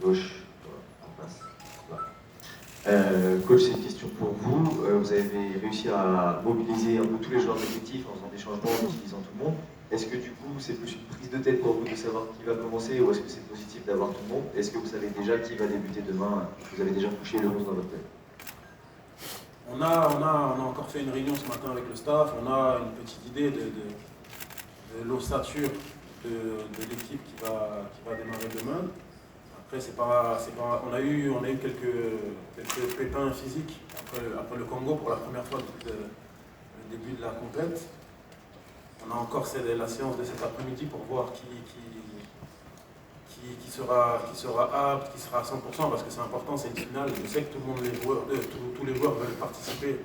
gauche, en face. Voilà. Coach, c'est une question pour vous. Vous avez réussi à mobiliser un peu tous les joueurs de l'effectif en faisant des changements, en utilisant tout le monde. Est-ce que du coup, c'est plus une prise de tête pour vous de savoir qui va commencer ou est-ce que c'est positif d'avoir tout le monde? Est-ce que vous savez déjà qui va débuter demain? Vous avez déjà couché le 11 dans votre tête? On a encore fait une réunion ce matin avec le staff. On a une petite idée de l'ossature de l'équipe qui va démarrer demain. Après, on a eu quelques pépins physiques après le Congo pour la première fois depuis le début de la compète. On a encore la séance de cet après-midi pour voir qui sera apte, qui sera à 100%, parce que c'est important, c'est une finale. Je sais que tous les joueurs veulent participer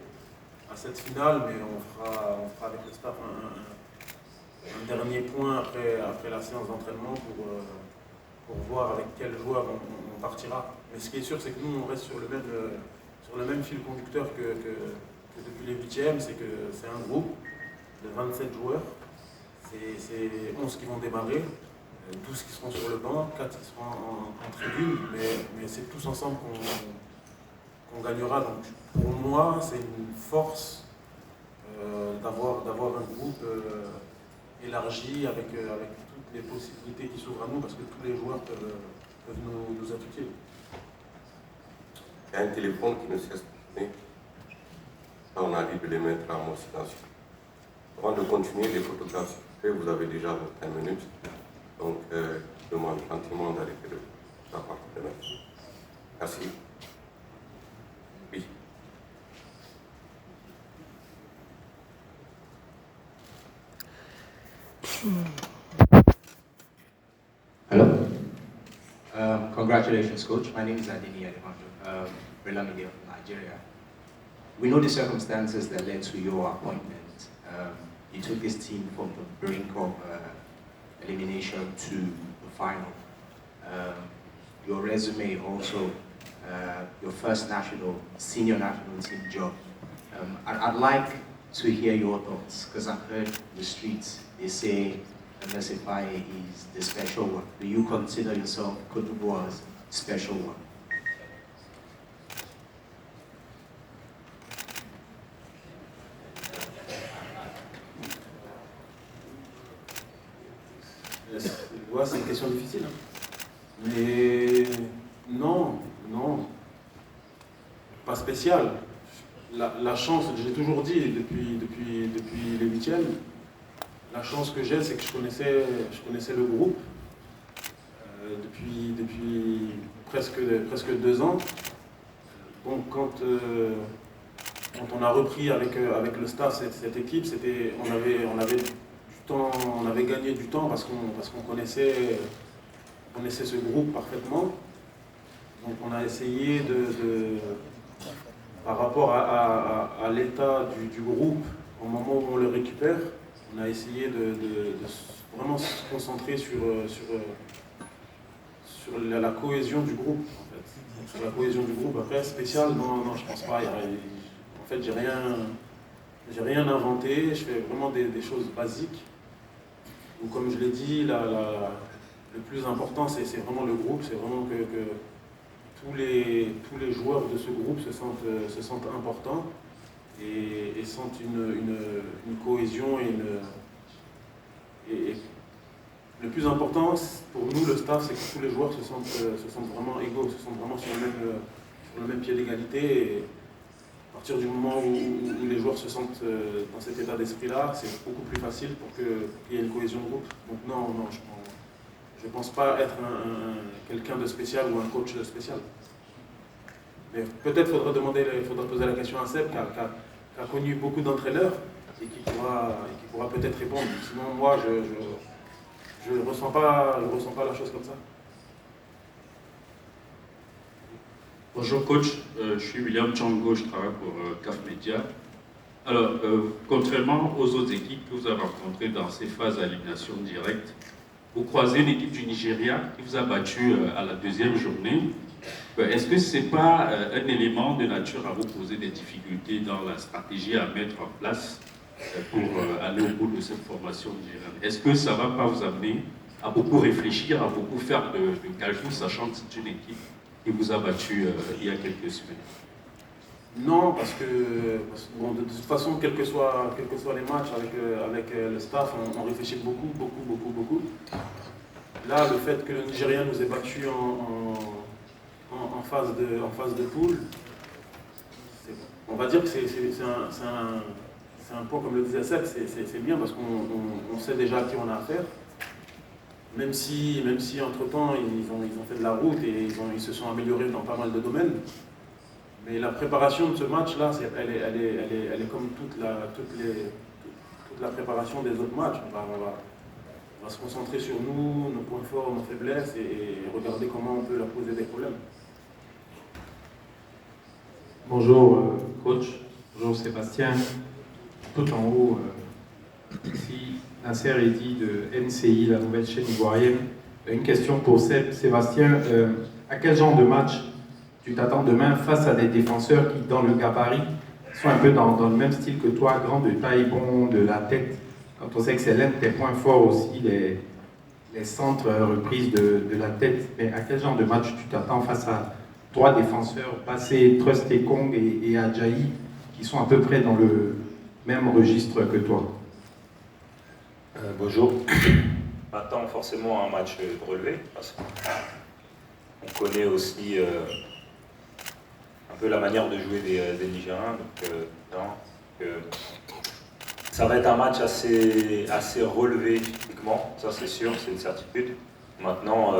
à cette finale, mais on fera avec le staff un dernier point après la séance d'entraînement pour voir avec quel joueur on partira. Mais ce qui est sûr, c'est que nous, on reste sur le même fil conducteur que depuis les huitièmes, c'est que c'est un groupe de 27 joueurs. C'est 11 qui vont démarrer, 12 qui seront sur le banc, 4 qui seront en tribune, mais c'est tous ensemble qu'on gagnera. Donc pour moi, c'est une force d'avoir un groupe élargi avec toutes les possibilités qui s'ouvrent à nous, parce que tous les joueurs peuvent nous être utiles. Il y a un téléphone qui ne cesse de sonner. On a dit de les mettre en mode silencieux. Avant de continuer, les photographes, vous avez déjà votre 5 minutes. Donc, je demande gentiment d'arrêter la partie de maintenant. Merci. Oui. Hello. Congratulations, Coach. My name is Adini Ademanjo, Relamide from Nigeria. We know the circumstances that led to your appointment. You took this team from the brink of elimination to the final. Your resume also, your first senior national team job. I'd like to hear your thoughts, because I've heard the streets, they say MSFI is the special one. Do you consider yourself Côte d'Ivoire's special one? C'est une question difficile. Mais non, pas spécial. La chance, j'ai toujours dit depuis les huitièmes, la chance que j'ai, c'est que je connaissais le groupe depuis presque 2 ans. Donc quand on a repris avec le staff cette équipe, on avait gagné du temps parce qu'on connaissait ce groupe parfaitement. Donc on a essayé par rapport à l'état du groupe, au moment où on le récupère, on a essayé de vraiment se concentrer sur la cohésion du groupe, en fait. Sur la cohésion du groupe. Après, spécial, non, je pense pas. En fait, j'ai rien inventé, je fais vraiment des choses basiques. Donc, comme je l'ai dit, le plus important, c'est vraiment le groupe, c'est vraiment que tous les joueurs de ce groupe se sentent importants et sentent une cohésion et le plus important pour nous, le staff, c'est que tous les joueurs se sentent vraiment égaux, se sentent vraiment sur le même pied d'égalité. Et à partir du moment où les joueurs se sentent dans cet état d'esprit-là, c'est beaucoup plus facile pour qu'il y ait une cohésion de groupe. Donc non, je ne pense pas être quelqu'un de spécial ou un coach spécial. Mais peut-être faudra poser la question à Seb, qui a connu beaucoup d'entraîneurs et qui pourra peut-être répondre. Sinon, moi, je ne ressens pas la chose comme ça. Bonjour coach, je suis William Tchango, je travaille pour CAF Media. Alors, contrairement aux autres équipes que vous avez rencontrées dans ces phases d'élimination directe, vous croisez une équipe du Nigeria qui vous a battu à la deuxième journée. Est-ce que ce n'est pas un élément de nature à vous poser des difficultés dans la stratégie à mettre en place pour aller au bout de cette formation nigériane? Est-ce que ça ne va pas vous amener à beaucoup réfléchir, à beaucoup faire de calculs, sachant que c'est une équipe qui vous a battu il y a quelques semaines? Non, parce que bon, de toute façon, quels que soient les matchs avec le staff, on réfléchit beaucoup. Là, le fait que le Nigeria nous ait battus en phase de poule, on va dire que c'est un point, comme le disait Seb, c'est bien parce qu'on sait déjà à qui on a affaire. Même si entre-temps, ils ont fait de la route et ils se sont améliorés dans pas mal de domaines. Mais la préparation de ce match-là, elle est comme toute la préparation des autres matchs. On va se concentrer sur nous, nos points forts, nos faiblesses et regarder comment on peut leur poser des problèmes. Bonjour coach, bonjour Sébastien. Tout en haut, ici Nasser Eddy de NCI, la nouvelle chaîne ivoirienne. Une question pour Sébastien. À quel genre de match tu t'attends demain face à des défenseurs qui, dans le gabarit, sont un peu dans le même style que toi, grand de taille, bon de la tête? Quand on sait que c'est l'un de tes points forts aussi, les centres reprises de la tête. Mais à quel genre de match tu t'attends face à 3 défenseurs, Bassé, Trust et Kong et Adjaï, qui sont à peu près dans le même registre que toi? Bonjour. Maintenant, forcément, un match relevé, parce qu'on connaît aussi un peu la manière de jouer des Nigériens. Donc, ça va être un match assez relevé physiquement, ça c'est sûr, c'est une certitude. Maintenant,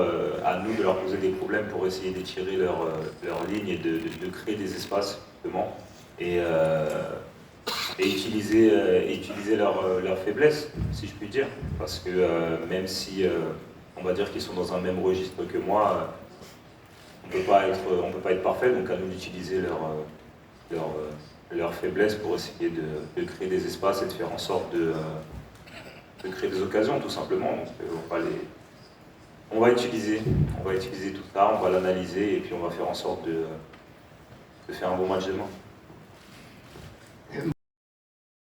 à nous de leur poser des problèmes pour essayer d'étirer leur ligne et de créer des espaces, justement, et utiliser leurs faiblesses, si je puis dire. Parce que même si on va dire qu'ils sont dans un même registre que moi, on peut pas être parfait, donc à nous d'utiliser leurs faiblesses pour essayer de créer des espaces et de faire en sorte de créer des occasions, tout simplement. Donc, on va utiliser tout ça, on va l'analyser et puis on va faire en sorte de faire un bon match demain.